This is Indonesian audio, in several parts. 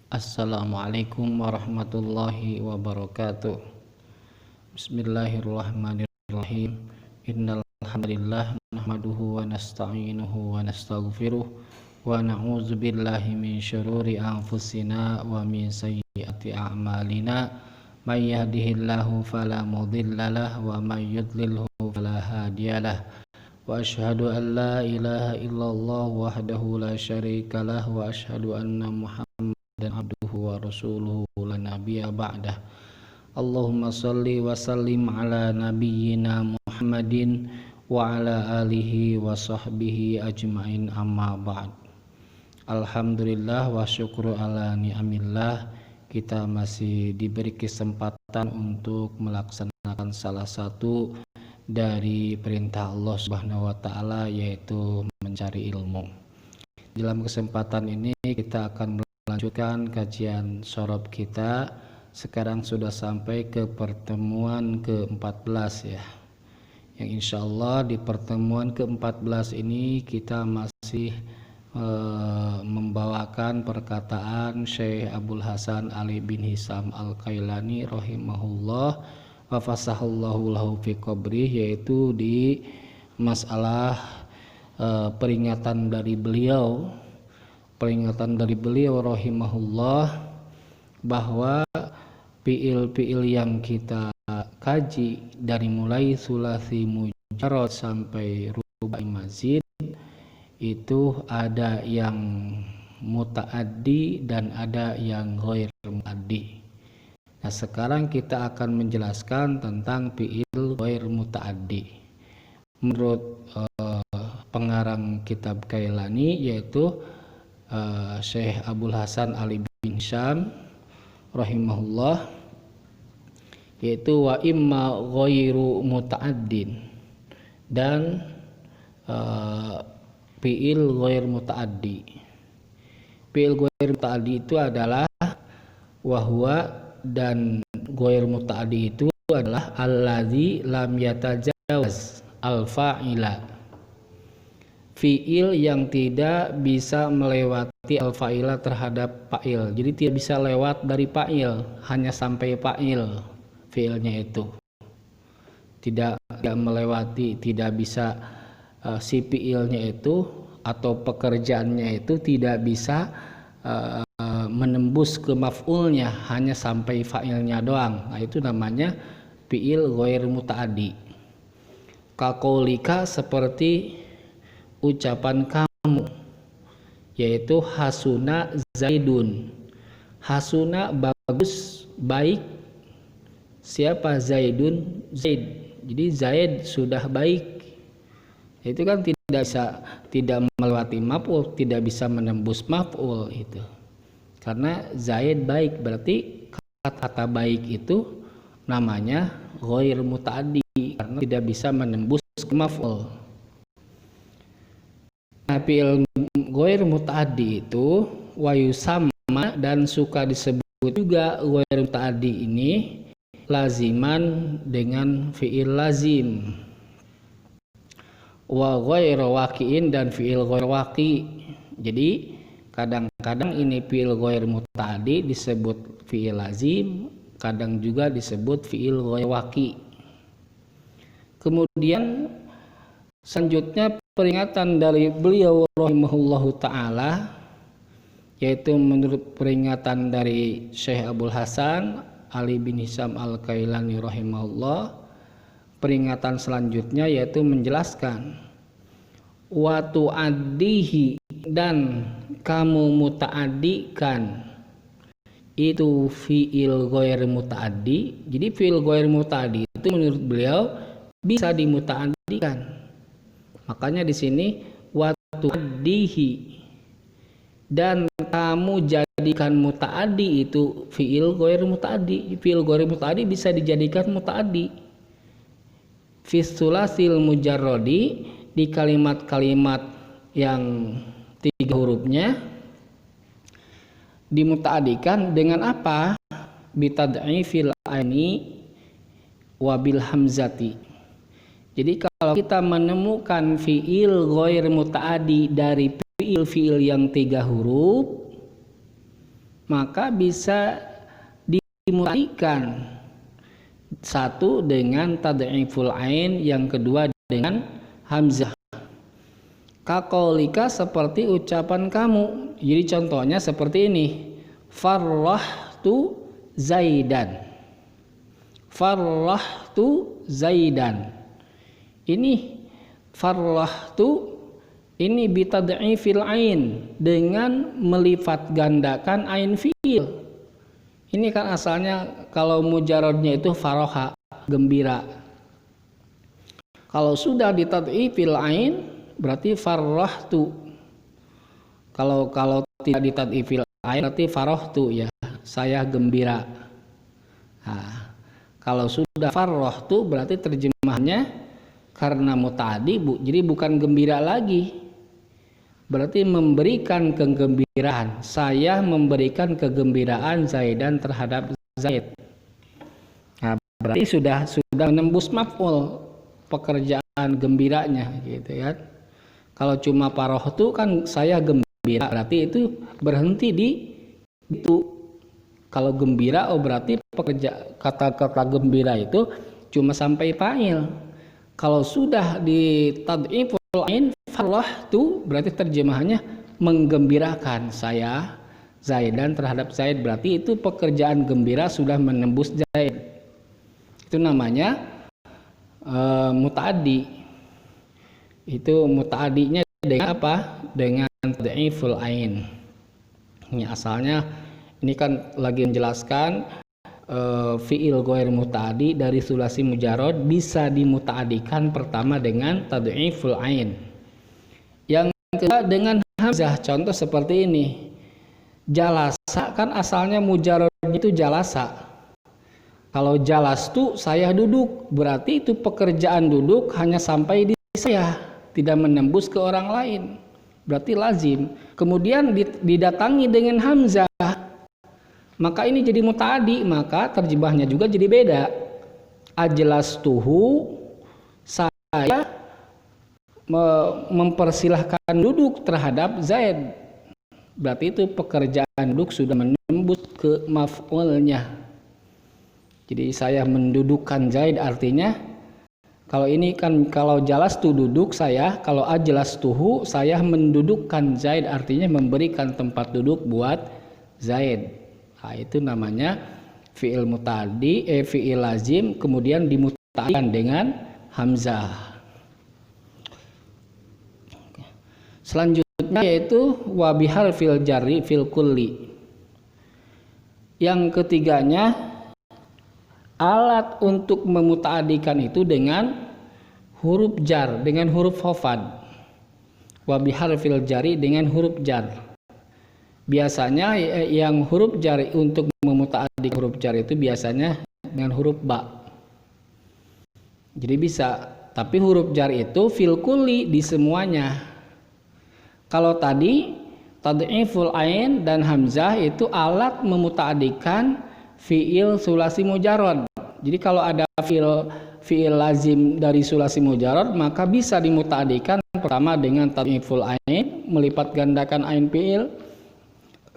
Assalamualaikum warahmatullahi wabarakatuh. Bismillahirrahmanirrahim. Innal hamdalillah nahmaduhu wa nasta'inuhu wa nastaghfiruh wa na'udzu billahi min syururi anfusina wa min sayyiati a'malina. May yahdihillahu fala mudhillalah wa may yudlilhu fala hadiyalah. Wa asyhadu an la ilaha illallah wahdahu la syarikalah wa asyhadu anna dan abduhu wa rasuluhu la nabiyya ba'dah. Allahumma salli wa sallim ala nabiyyina Muhammadin wa ala alihi wa sahbihi ajmain, amma ba'd. Alhamdulillah wa syukru ala ni'amillah, kita masih diberi kesempatan untuk melaksanakan salah satu dari perintah Allah Subhanahu wa taala, yaitu mencari ilmu. Dalam kesempatan ini kita akan melanjutkan kajian sorob kita. Sekarang sudah sampai ke pertemuan ke-14 ya. Yang insya Allah di pertemuan ke-14 ini kita masih membawakan perkataan Syekh Abdul Hasan Ali bin Hisam Al-Kailani rahimahullah wa fasahallahu lahu fi qabri, yaitu di masalah peringatan dari beliau rahimahullah bahwa fiil-fiil yang kita kaji dari mulai sulasi mujarrad sampai rubai mazid itu ada yang muta'addi dan ada yang ghair muta'addi. Nah, sekarang kita akan menjelaskan tentang fiil ghair muta'addi. Menurut pengarang kitab Kailani, yaitu Syekh Abdul Hasan Ali bin Hisam rahimahullah, yaitu wa imma ghairu muta'addin dan fi'il ghair muta'addi. Fi'il ghair muta'addi itu adalah wahwa, dan ghair muta'addi itu adalah allazi lam yatajawaz al-fa'ila, fi'il yang tidak bisa melewati al-fa'ila terhadap fa'il. Jadi tidak bisa lewat dari fa'il, hanya sampai fa'il. Fi'ilnya itu tidak melewati, tidak bisa si fi'ilnya itu atau pekerjaannya itu tidak bisa menembus ke maf'ulnya, hanya sampai fa'ilnya doang. Nah, itu namanya fi'il ghair muta'addi. Kaqaulika, seperti ucapan kamu, yaitu hasuna zaidun. Hasuna bagus, baik. Siapa? Zaidun, Zaid. Jadi Zaid sudah baik. Itu kan tidak melewati maf'ul, tidak bisa menembus maf'ul itu. Karena Zaid baik, berarti kata baik itu namanya ghair muta'addi karena tidak bisa menembus ke maf'ul. Nah, fi'il ghair muta'addi itu wayusama, dan suka disebut juga ghair muta'addi ini laziman dengan fi'il lazim, wa ghair waqi'in, dan fi'il ghair waqi'. Jadi kadang-kadang ini fi'il ghair muta'addi disebut fi'il lazim, kadang juga disebut fi'il ghair waqi'. Kemudian selanjutnya peringatan dari beliau rahimahullahu ta'ala, yaitu menurut peringatan dari Syekh Abdul Hasan Ali bin Hisam Al-Kailani rahimahullah, peringatan selanjutnya yaitu menjelaskan wa tu'addihi, dan kamu muta'addikan itu fi'il ghair muta'addi. Jadi fi'il ghair muta'addi itu menurut beliau bisa dimuta'addikan. Makanya di sini wa tu'addihi, dan kamu jadikan muta'addi itu fi'il ghair muta'addi. Fi'il ghair muta'addi bisa dijadikan muta'addi fi sulasil mujarradi, di kalimat-kalimat yang 3 hurufnya dimuta'addikan dengan apa? Bitad'ifil aini wabil hamzati. Jadi kalau kita menemukan fi'il ghair muta'addi dari fi'il yang 3 huruf, maka bisa dimutadikan. Satu dengan tad'iful ain, yang kedua dengan hamzah. Kaqaulika, seperti ucapan kamu. Jadi contohnya seperti ini. Farrahtu Zaidan. Farrahtu Zaidan. Ini farrahtu ini bitad'ifil ain, dengan melipat gandakan ain fiil. Ini kan asalnya kalau mujarodnya itu faroha, gembira. Kalau sudah ditad'ifil ain berarti farrahtu. Kalau tidak ditad'ifil ain berarti farahtu, ya, saya gembira. Nah, kalau sudah farrahtu berarti terjemahnya karena muta'addi, jadi bukan gembira lagi. Berarti memberikan kegembiraan. Saya memberikan kegembiraan Zaidan terhadap Zaid. Nah, berarti sudah menembus maf'ul, pekerjaan gembiranya, gitu ya. Kalau cuma farahtu kan saya gembira, berarti itu berhenti di itu. Kalau gembira, berarti kata-kata gembira itu cuma sampai fa'il. Kalau sudah di tad'iful ain farahtu berarti terjemahannya menggembirakan saya Zaidan terhadap Zaid, berarti itu pekerjaan gembira sudah menembus Zaid. Itu namanya muta'addi. Itu muta'addinya dengan apa? Dengan tad'iful ain. Ini asalnya, ini kan lagi menjelaskan fi'il ghair muta'addi dari sulasi mujarrad bisa dimuta'addikan pertama dengan tad'iful ain. Yang kedua dengan hamzah. Contoh seperti ini. Jalasa kan asalnya mujarrad itu jalasa. Kalau jalastu saya duduk, berarti itu pekerjaan duduk hanya sampai di saya, tidak menembus ke orang lain. Berarti lazim. Kemudian didatangi dengan hamzah, maka ini jadi muta'addi, maka terjemahnya juga jadi beda. Ajlastuhu, saya mempersilahkan duduk terhadap Zaid. Berarti itu pekerjaan duduk sudah menembus ke maf'ulnya. Jadi saya mendudukkan Zaid, artinya kalau ini kan kalau jalastu duduk saya, kalau ajlastuhu saya mendudukkan Zaid, artinya memberikan tempat duduk buat Zaid. Nah, itu namanya fi'il muta'addi, fi'il lazim kemudian dimuta'addikan dengan hamzah. Selanjutnya yaitu wa biharfil jarri fil kulli. Yang ketiganya, alat untuk memuta'addikan itu dengan huruf jar, dengan huruf khafad. Wa biharfil jarri, dengan huruf jar. Biasanya yang huruf jar untuk memuta'addikan huruf jar itu biasanya dengan huruf ba. Jadi bisa, tapi huruf jar itu fil kulli, di semuanya. Kalau tadi tad'iful ain dan hamzah itu alat memuta'addikan fi'il sulasi mujarrad. Jadi kalau ada fi'il lazim dari sulasi mujarrad maka bisa dimuta'addikan pertama dengan tad'iful ain, melipat gandakan ain fi'il.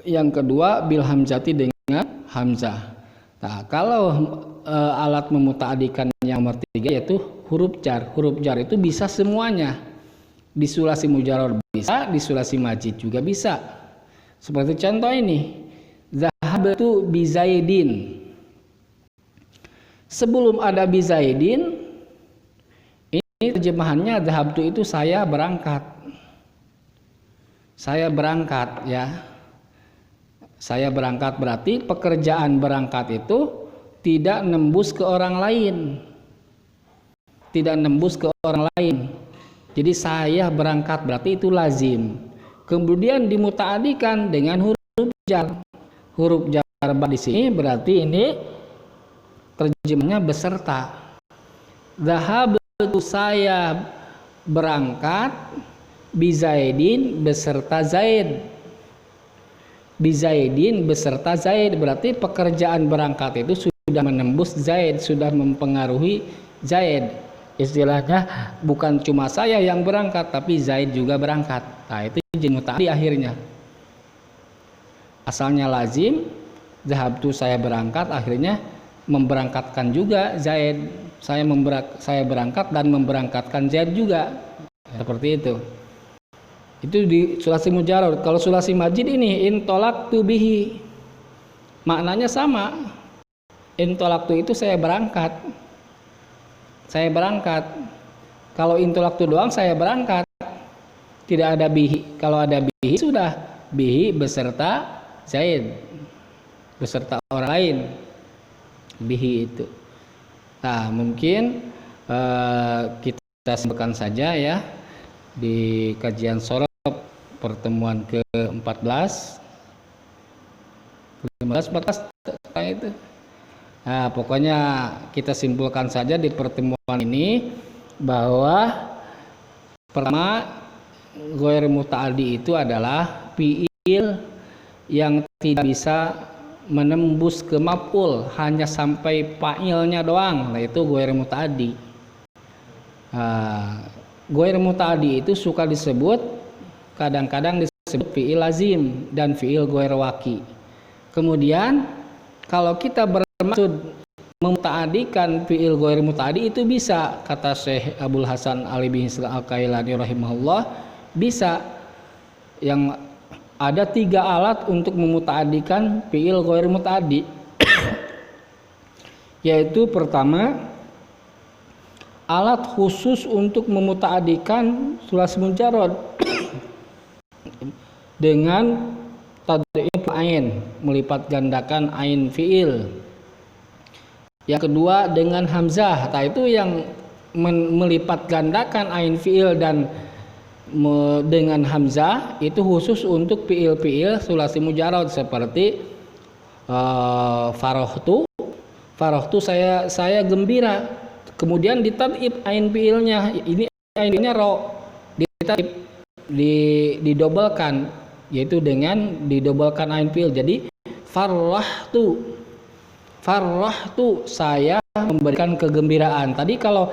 Yang kedua bil hamzati, dengan hamzah. Nah, kalau alat memuta'addikan yang nomor 3 yaitu huruf jar. Huruf jar itu bisa semuanya. Di sulasi mujarrad bisa, di sulasi majid juga bisa. Seperti contoh ini, zahabtu bi Zaidin. Sebelum ada bi Zaidin, ini terjemahannya zahabtu itu saya berangkat. Saya berangkat, ya. Saya berangkat berarti pekerjaan berangkat itu tidak nembus ke orang lain. Tidak nembus ke orang lain. Jadi saya berangkat berarti itu lazim. Kemudian dimuta'addikan dengan huruf jar. Huruf jar di sini berarti ini terjemahnya beserta. Zahabtu, saya berangkat, bi Zaidin, beserta Zaid. Bi Zaidin beserta Zaid, berarti pekerjaan berangkat itu sudah menembus Zaid, sudah mempengaruhi Zaid. Istilahnya bukan cuma saya yang berangkat, tapi Zaid juga berangkat. Nah, itu jadi muta'addi akhirnya. asalnya lazim, zahabtu saya berangkat, akhirnya memberangkatkan juga Zaid. Saya berangkat dan memberangkatkan Zaid juga. Seperti itu. Itu di sulasi mujarrad. Kalau sulasi majid ini intolaktu bihi, maknanya sama. Intolaktu itu saya berangkat. Kalau intolaktu doang saya berangkat, tidak ada bihi. Kalau ada bihi sudah bihi beserta Zaid, beserta orang lain. Bihi itu. Nah, mungkin kita simpulkan saja ya di kajian sorop pertemuan ke-14, 14 itu. Nah, pokoknya kita simpulkan saja di pertemuan ini bahwa pertama, ghair muta'addi itu adalah fi'il yang tidak bisa menembus ke maf'ul, hanya sampai fa'ilnya doang. Nah, itu ghair muta'addi. Ghair muta'addi itu suka disebut, kadang-kadang disebut fi'il lazim dan fi'il ghair waqi. Kemudian kalau kita bermaksud memuta'addikan fi'il ghair muta'addi, itu bisa, kata Syekh Abdul Hasan Ali bin Al-Kailani rahimahullah, bisa. Yang ada 3 alat untuk memuta'addikan fi'il ghair muta'addi. Yaitu pertama, alat khusus untuk memuta'addikan sulasi mujarrad dengan tad'if ain, melipat gandakan ain fi'il. Yang kedua dengan hamzah. Nah, itu yang melipat gandakan ain fi'il dan dengan hamzah itu khusus untuk fi'il-fi'il sulasi mujarrad seperti farohtu saya gembira, kemudian ditad'ib ain fi'ilnya, ini ain fi'ilnya ro, ditad'ib, didobelkan, yaitu dengan didobelkan ain fi'il. Jadi farahtu saya memberikan kegembiraan. Tadi kalau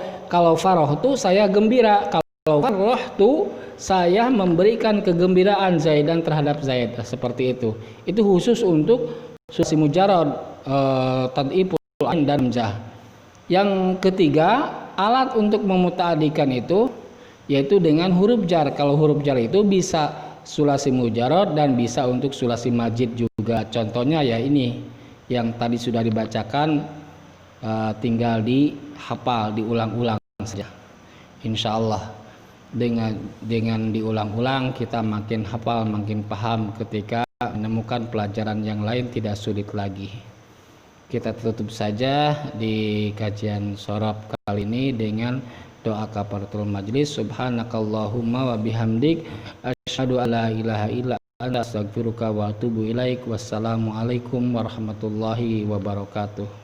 farahtu saya gembira, kalau farahtu saya memberikan kegembiraan Zaidan terhadap Zaid, seperti itu. Itu khusus untuk sulasi mujarrad, tad'iful ain dan hamzah. Yang ketiga, alat untuk memuta'addikan itu yaitu dengan huruf jar. Kalau huruf jar itu bisa sulasi mujarrad dan bisa untuk sulasi majid juga. Contohnya ya ini yang tadi sudah dibacakan, tinggal dihafal, diulang-ulang saja. Insyaallah dengan diulang-ulang kita makin hafal, makin paham. Ketika menemukan pelajaran yang lain tidak sulit lagi. Kita tutup saja di kajian sorab kali ini dengan doa kafaratul majlis. Subhanakallahumma wa bihamdik asyhadu alla ilaha illa anta astaghfiruka wa atubu ilaik. Wassalamualaikum warahmatullahi wabarakatuh.